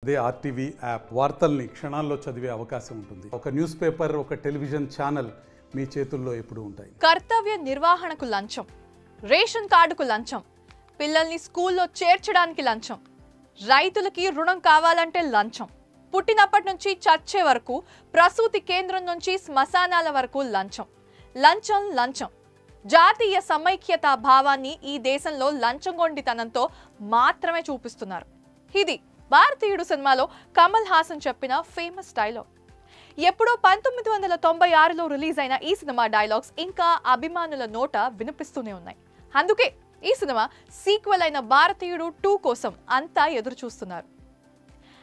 అదే RTV app వార్తల్ని క్షణాల్లో చదివే అవకాశం ఉంటుంది. ఒక న్యూస్ పేపర్, ఒక టెలివిజన్ ఛానల్ మీ చేతుల్లో ఎప్పుడూ ఉంటాయి. కర్తవ్య నిర్వహణకు లంచం, రేషన్ కార్డుకు లంచం, పిల్లల్ని స్కూల్లో చేర్చడానికి లంచం, రైతులకి రుణం కావాలంటే లంచం, పుట్టినప్పటి నుంచి చచ్చే వరకు, ప్రసూతి కేంద్రం నుంచి శ్మశానాల వరకు లంచం, లంచం లంచం. జాతీయ సమైక్యత భావాన్ని ఈ దేశంలో లంచగొండితనంతో మాత్రమే చూపిస్తున్నారు. ఇది భారతీయుడు సినిమాలో కమల్ హాసన్ చెప్పిన ఫేమస్ డైలాగ్. ఎప్పుడో 1996లో రిలీజ్ అయిన ఈ సినిమా డైలాగ్స్ ఇంకా అభిమానుల నోట వినిపిస్తూనే ఉన్నాయి. అందుకే ఈ సినిమా సీక్వెల్ అయిన భారతీయుడు 2 కోసం అంతా ఎదురు చూస్తున్నారు.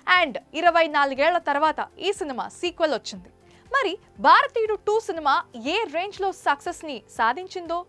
అండ్ 24 ఏళ్ల తర్వాత ఈ సినిమా సీక్వెల్ వచ్చింది. మరి భారతీయుడు 2 సినిమా ఏ రేంజ్లో సక్సెస్ని సాధించిందో,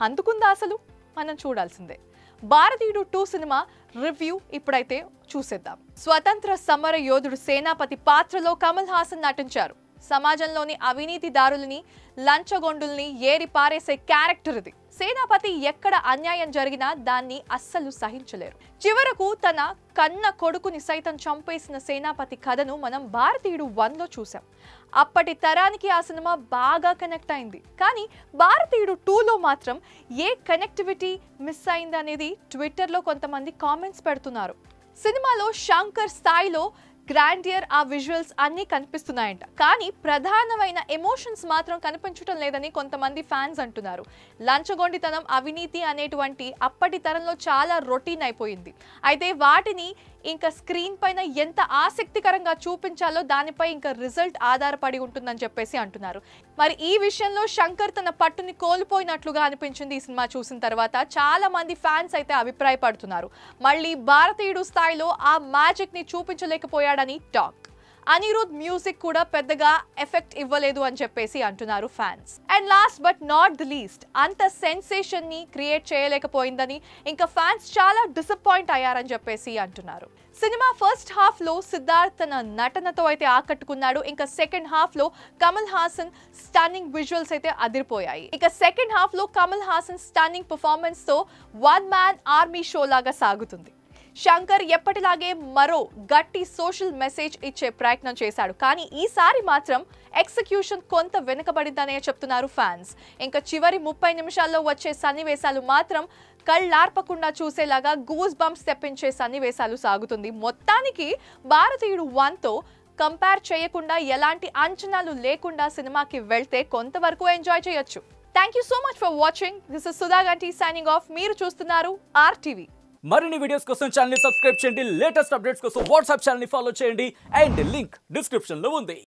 అందుకుందా అసలు మనం చూడాల్సిందే. భారతీయుడు 2 సినిమా రివ్యూ ఇప్పుడైతే చూసేద్దాం. స్వతంత్ర సమర యోధుడు సేనాపతి పాత్రలో కమల్ హాసన్ నటించారు. సమాజంలోని అవినీతిదారులని, లంచగొండుల్ని ఏరి పారేసే క్యారెక్టర్ ఇది. సేనాపతి ఎక్కడ అన్యాయం జరిగినా దాన్ని అస్సలు సహించలేరు. చివరకు తన కన్న కొడుకుని సైతం చంపేసిన సేనాపతి కథను మనం భారతీయుడు 1లో చూసాం. అప్పటి తరానికి ఆ సినిమా బాగా కనెక్ట్ అయింది. కానీ భారతీయుడు 2లో మాత్రం ఏ కనెక్టివిటీ మిస్ అయిందనేది ట్విట్టర్లో కొంతమంది కామెంట్స్ పెడుతున్నారు. సినిమాలో శంకర్ స్థాయిలో గ్రాండియర్, ఆ విజువల్స్ అన్నీ కనిపిస్తున్నాయంట. కానీ ప్రధానమైన ఎమోషన్స్ మాత్రం కనిపించడం లేదని కొంతమంది ఫ్యాన్స్ అంటున్నారు. లంచగొండితనం, అవినీతి అనేటువంటి అప్పటి తరంలో చాలా రొటీన్ అయిపోయింది. అయితే వాటిని ఇంకా స్క్రీన్ పైన ఎంత ఆసక్తికరంగా చూపించాలో దానిపై ఇంకా రిజల్ట్ ఆధారపడి ఉంటుందని చెప్పేసి అంటున్నారు. మరి ఈ విషయంలో శంకర్ తన పట్టుని కోల్పోయినట్లుగా అనిపించింది ఈ సినిమా చూసిన తర్వాత. చాలా మంది ఫ్యాన్స్ అయితే అభిప్రాయపడుతున్నారు. మళ్ళీ భారతీయుడు స్థాయిలో ఆ మ్యాజిక్ ని చూపించలేకపోయాడని టాక్. అనిరుద్ మ్యూజిక్ కూడా పెద్దగా ఎఫెక్ట్ ఇవ్వలేదు అని చెప్పేసి అంటున్నారు fans. And last but not the least, అంత సెన్సేషన్ ని క్రియేట్ చేయలేకపోయిందని ఇంకా ఫ్యాన్స్ చాలా డిసప్పాయింట్ అయ్యారని చెప్పేసి అంటున్నారు. సినిమా ఫస్ట్ హాఫ్ లో సిద్ధార్థ్ తన నటనతో అయితే ఆకట్టుకున్నాడు. ఇంకా సెకండ్ హాఫ్ లో కమల్ హాసన్ స్టన్నింగ్ విజువల్స్ అయితే అదిరిపోయాయి. ఇక సెకండ్ హాఫ్ లో కమల్ హాసన్ స్టన్నింగ్ పర్ఫార్మెన్స్ తో వన్ మ్యాన్ ఆర్మీ షో లాగా సాగుతుంది. శంకర్ ఎప్పటిలాగే మరో గట్టి సోషల్ మెసేజ్ ఇచ్చే ప్రయత్నం చేశాడు. కానీ ఈసారి మాత్రం ఎగ్జిక్యూషన్ కొంత వెనుకబడిందనే చెప్తున్నారు ఫ్యాన్స్. ఇంకా చివరి 30 నిమిషాల్లో వచ్చే సన్నివేశాలు మాత్రం కళ్ళార్పకుండా చూసేలాగా గూస్ బంప్స్ తెప్పించే సన్నివేశాలు సాగుతుంది. మొత్తానికి భారతీయుడు 1తో కంపేర్ చేయకుండా, ఎలాంటి అంచనాలు లేకుండా సినిమాకి వెళ్తే కొంతవరకు ఎంజాయ్ చేయొచ్చు. Thank you so much for watching. This is Sudha గంటి సైనింగ్ ఆఫ్. మీరు చూస్తున్నారు RTV. మరిన్ని వీడియోస్ కోసం ఛానల్ ని సబ్స్క్రైబ్ చేయండి. లేటెస్ట్ అప్డేట్స్ కోసం వాట్సాప్ ఛానల్ ని ఫాలో చేయండి. అండ్ లింక్ డిస్క్రిప్షన్ లో ఉంది.